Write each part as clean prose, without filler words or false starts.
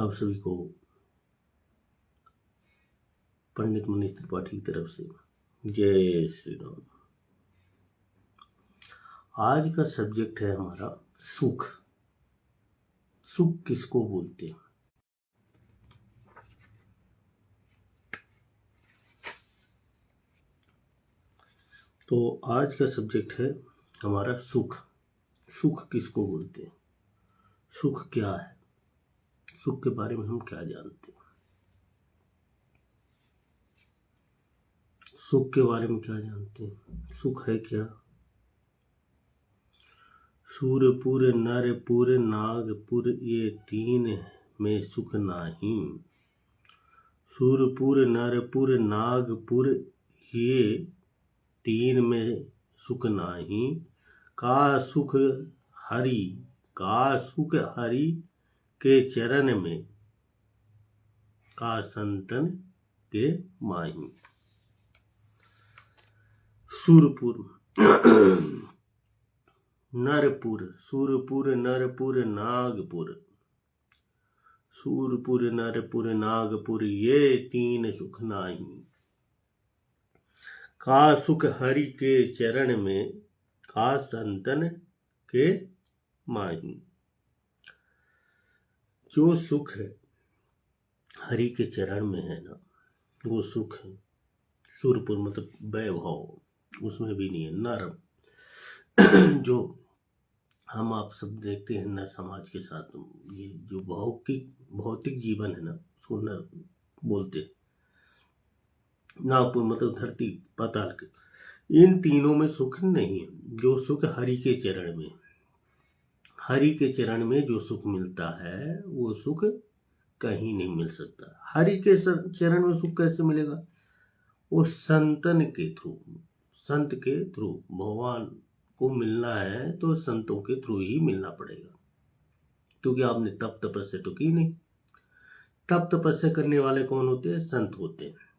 आप सभी को पंडित मनीष त्रिपाठी की तरफ से जय श्री राम। आज का सब्जेक्ट है हमारा सुख। सुख किसको बोलते हैं? तो आज का सब्जेक्ट है हमारा सुख। सुख किसको बोलते हैं? सुख क्या है? सुख के बारे में हम क्या जानते हैं? सुख के बारे में क्या जानते हैं? सुख है क्या? सूरपुर नरपुर नागपुर ये तीन में सुख नाही। सूरपुर नरपुर नागपुर ये तीन में सुख नाही। का सुख हरि के चरण में, का संतन के माही। सूरपुर नरपुर, सूरपुर नरपुर नागपुर, सूरपुर नरपुर नागपुर ये तीन सुख नाही। का सुख हरि के चरण में, का संतन के माही। जो सुख है हरि के चरण में है ना, वो सुख है। सूरपुर मतलब वैभव, उसमें भी नहीं है। नर जो हम आप सब देखते हैं नर समाज के साथ, ये जो भौतिक जीवन है ना, उसको नर बोलते हैं। नागपुर मतलब धरती पाताल के। इन तीनों में सुख नहीं है। जो सुख हरि के चरण में, हरि के चरण में जो सुख मिलता है वो सुख कहीं नहीं मिल सकता। हरि के चरण में सुख कैसे मिलेगा? वो संतन के थ्रू, संत के थ्रू। भगवान को मिलना है तो संतों के थ्रू ही मिलना पड़ेगा, क्योंकि आपने तप तपस्या तो की नहीं। तप तपस्या करने वाले कौन होते हैं? संत होते हैं।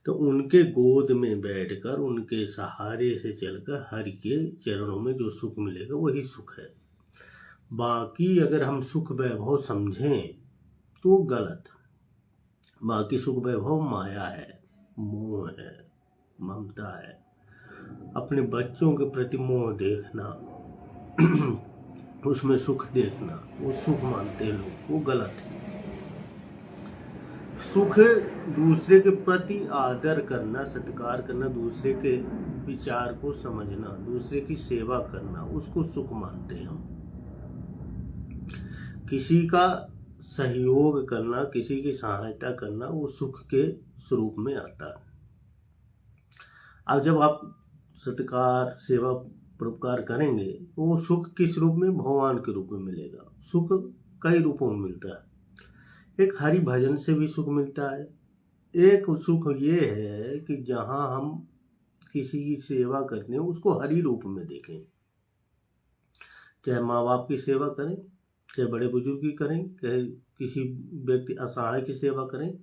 तो उनके गोद में बैठकर, उनके सहारे से चलकर हरि के चरणों में जो सुख मिलेगा वही सुख है। बाकी अगर हम सुख वैभव समझें तो गलत। बाकी सुख वैभव माया है, मोह है, ममता है। अपने बच्चों के प्रति मोह देखना उसमें सुख देखना, वो सुख मानते लोग, वो गलत है। सुख दूसरे के प्रति आदर करना, सत्कार करना, दूसरे के विचार को समझना, दूसरे की सेवा करना, उसको सुख मानते हैं हम। किसी का सहयोग करना, किसी की सहायता करना, वो सुख के स्वरूप में आता है। अब जब आप सत्कार, सेवा, परोपकार करेंगे तो वो सुख किस रूप में? भगवान के रूप में मिलेगा। सुख कई रूपों में मिलता है। एक हरि भजन से भी सुख मिलता है। एक सुख ये है कि जहाँ हम किसी की सेवा करते हैं उसको हरि रूप में देखें। चाहे माँ बाप की सेवा करें, चाहे बड़े बुजुर्ग की करें, चाहे किसी व्यक्ति असहाय की सेवा करें,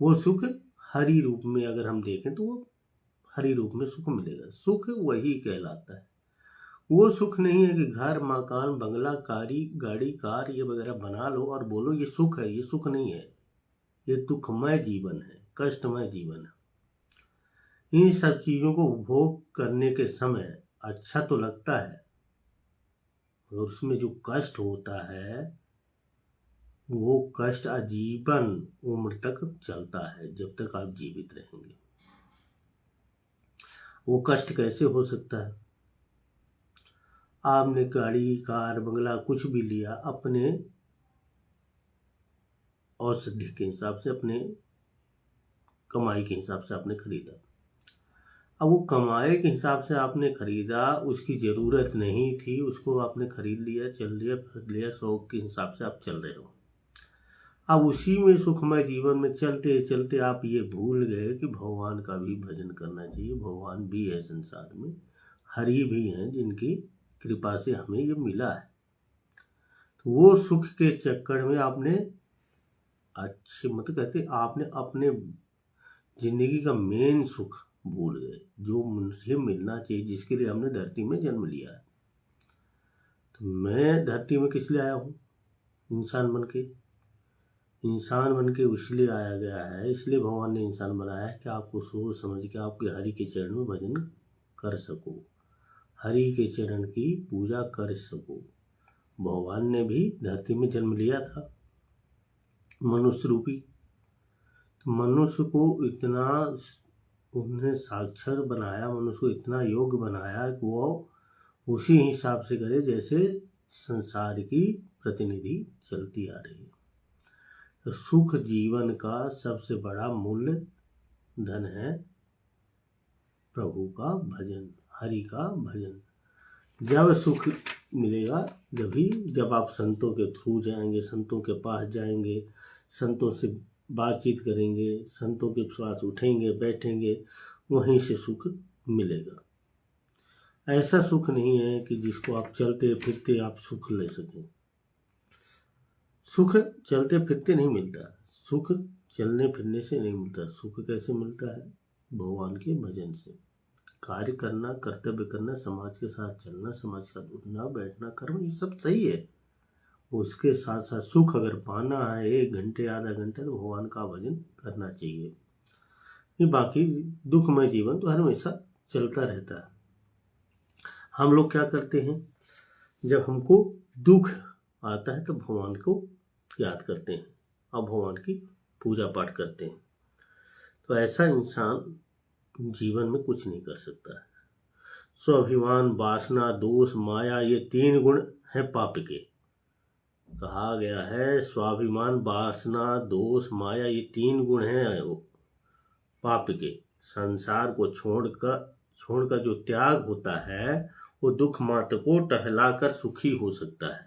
वो सुख हरि रूप में अगर हम देखें तो वो हरि रूप में सुख मिलेगा। सुख वही कहलाता है। वो सुख नहीं है कि घर, मकान, बंगला, गाड़ी, कार ये वगैरह बना लो और बोलो ये सुख है। ये सुख नहीं है, ये दुखमय जीवन है, कष्टमय जीवन है। इन सब चीज़ों को उपभोग करने के समय अच्छा तो लगता है, और उसमें जो कष्ट होता है वो कष्ट आजीवन उम्र तक चलता है, जब तक आप जीवित रहेंगे। वो कष्ट कैसे हो सकता है? आपने गाड़ी, कार, बंगला कुछ भी लिया, अपने औषधि के हिसाब से, अपने कमाई के हिसाब से आपने खरीदा। अब वो कमाई के हिसाब से आपने खरीदा, उसकी ज़रूरत नहीं थी, उसको आपने खरीद लिया, चल लिया, फिर लिया, शौक के हिसाब से आप चल रहे हो। अब उसी में सुखमय जीवन में चलते चलते आप ये भूल गए कि भगवान का भी भजन करना चाहिए। भगवान भी है संसार में, हरि भी हैं जिनकी कृपा से हमें ये मिला है। तो वो सुख के चक्कर में आपने अच्छे मतलब कहते आपने अपने जिंदगी का मेन सुख भूल गए, जो मुझे मिलना चाहिए, जिसके लिए हमने धरती में जन्म लिया है। तो मैं धरती में किस लिए आया हूँ? इंसान बन के इसलिए आया गया है, इसलिए भगवान ने इंसान बनाया है कि आपको सोच समझ के आपके हरि के चरण में भजन कर सको, हरि के चरण की पूजा कर सको। भगवान ने भी धरती में जन्म लिया था मनुष्य रूपी, तो मनुष्य को इतना उन्हें साक्षर बनाया, मनुष्य को इतना योग्य बनाया कि वो उसी हिसाब से करे जैसे संसार की प्रतिनिधि चलती आ रही है। तो सुख जीवन का सबसे बड़ा मूल्य धन है प्रभु का भजन, हरि का भजन। जब सुख मिलेगा जब आप संतों के थ्रू जाएंगे, संतों के पास जाएंगे, संतों से बातचीत करेंगे, संतों के साथ उठेंगे बैठेंगे, वहीं से सुख मिलेगा। ऐसा सुख नहीं है कि जिसको आप चलते फिरते आप सुख ले सकें। सुख चलते फिरते नहीं मिलता, सुख चलने फिरने से नहीं मिलता। सुख कैसे मिलता है? भगवान के भजन से। कार्य करना, कर्तव्य करना, समाज के साथ चलना, समाज के साथ उठना बैठना कर्म, ये सब सही है। उसके साथ साथ सुख अगर पाना है 1 घंटे आधा घंटे, तो भगवान का भजन करना चाहिए। ये बाकी दुखमय जीवन तो हमेशा चलता रहता है। हम लोग क्या करते हैं, जब हमको दुख आता है तो भगवान को याद करते हैं और भगवान की पूजा पाठ करते हैं। तो ऐसा इंसान जीवन में कुछ नहीं कर सकता है। स्वाभिमान, वासना, दोष, माया, ये 3 गुण हैं पाप के। कहा गया है स्वाभिमान, वासना, दोष, माया, ये 3 गुण हैं वो पाप के। संसार को छोड़कर जो त्याग होता है वो दुख मात्र को टहलाकर सुखी हो सकता है।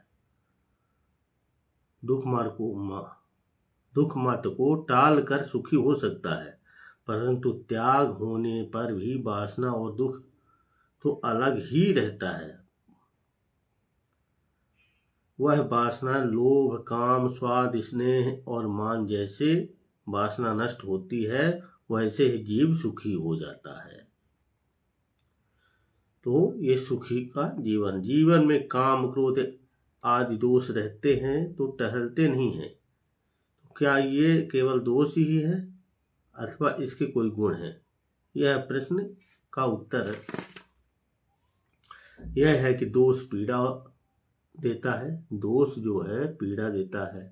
दुख मात्र को टाल कर सुखी हो सकता है, परंतु त्याग होने पर भी वासना और दुख तो अलग ही रहता है। वह वासना लोभ, काम, स्वाद, स्नेह और मान जैसे वासना नष्ट होती है, वैसे ही जीव सुखी हो जाता है। तो ये सुखी का जीवन में काम, क्रोध आदि दोष रहते हैं तो टहलते नहीं हैं। तो क्या ये केवल दोष ही है अथवा इसके कोई गुण है? यह प्रश्न का उत्तर यह है कि दोष पीड़ा देता है, दोष जो है पीड़ा देता है।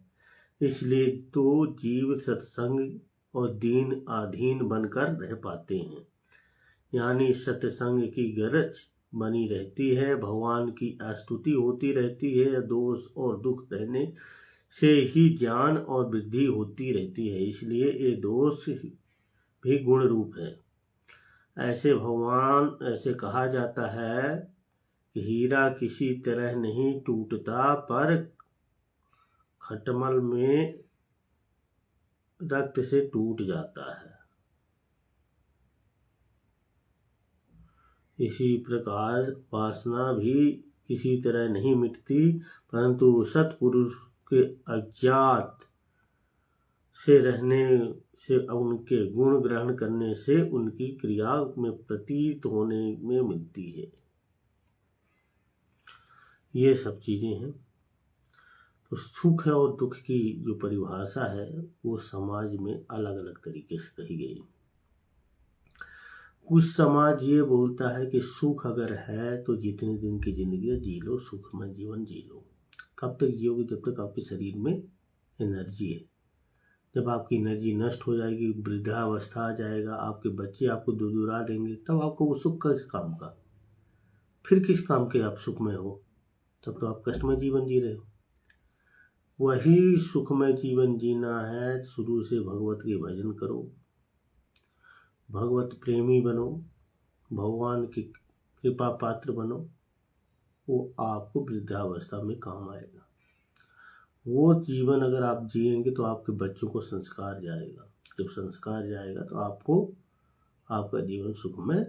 इसलिए तो जीव सत्संग और दीन अधीन बनकर रह पाते हैं, यानी सत्संग की गरज बनी रहती है, भगवान की स्तुति होती रहती है, दोष और दुख रहने से ही ज्ञान और वृद्धि होती रहती है। इसलिए ये दोष भी गुण रूप है। ऐसे कहा जाता है कि हीरा किसी तरह नहीं टूटता, पर खटमल में रक्त से टूट जाता है। इसी प्रकार वासना भी किसी तरह नहीं मिटती, परंतु सत्पुरुष के अज्ञात से रहने से, उनके गुण ग्रहण करने से उनकी क्रिया में प्रतीत होने में मिलती है। ये सब चीजें हैं। तो सुख और दुख की जो परिभाषा है वो समाज में अलग अलग तरीके से कही गई। कुछ समाज ये बोलता है कि सुख अगर है तो जितने दिन की जिंदगी है जी लो, सुखमय जीवन जी लो। कब तक जियोगे? जब तक आपके शरीर में एनर्जी है। जब आपकी एनर्जी नष्ट हो जाएगी, वृद्धावस्था आ जाएगा, आपके बच्चे आपको दुदुरा देंगे, तब आपको वो सुख किस काम का? फिर किस काम के आप सुखमय हो? तब तो आप कष्टमय जीवन जी रहे हो। वही सुखमय जीवन जीना है, शुरू से भगवत के भजन करो, भगवत प्रेमी बनो, भगवान की कृपा पात्र बनो, वो आपको वृद्धावस्था में काम आएगा। वो जीवन अगर आप जिएंगे तो आपके बच्चों को संस्कार जाएगा, जब संस्कार जाएगा तो आपका जीवन सुखमय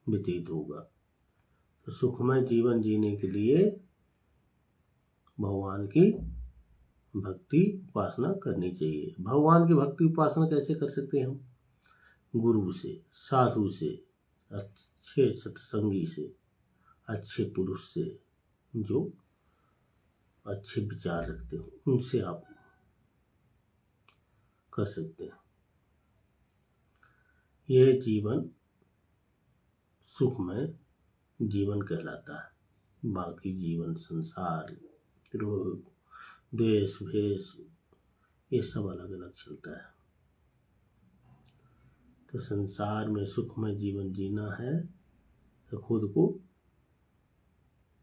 व्यतीत होगा। तो सुखमय जीवन जीने के लिए भगवान की भक्ति उपासना करनी चाहिए। भगवान की भक्ति उपासना कैसे कर सकते हैं हम? गुरु से, साधु से, अच्छे सत्संगी से, अच्छे पुरुष से, जो अच्छे विचार रखते हो उनसे आप कर सकते हैं। यह जीवन सुखमय जीवन कहलाता है। बाकी जीवन, संसार, रोग, द्वेष, भेष, ये सब अलग अलग चलता है। तो संसार में सुखमय जीवन जीना है तो खुद को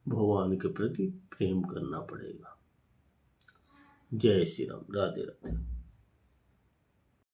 भगवान के प्रति प्रेम करना पड़ेगा। जय श्री राम। राधे राधे।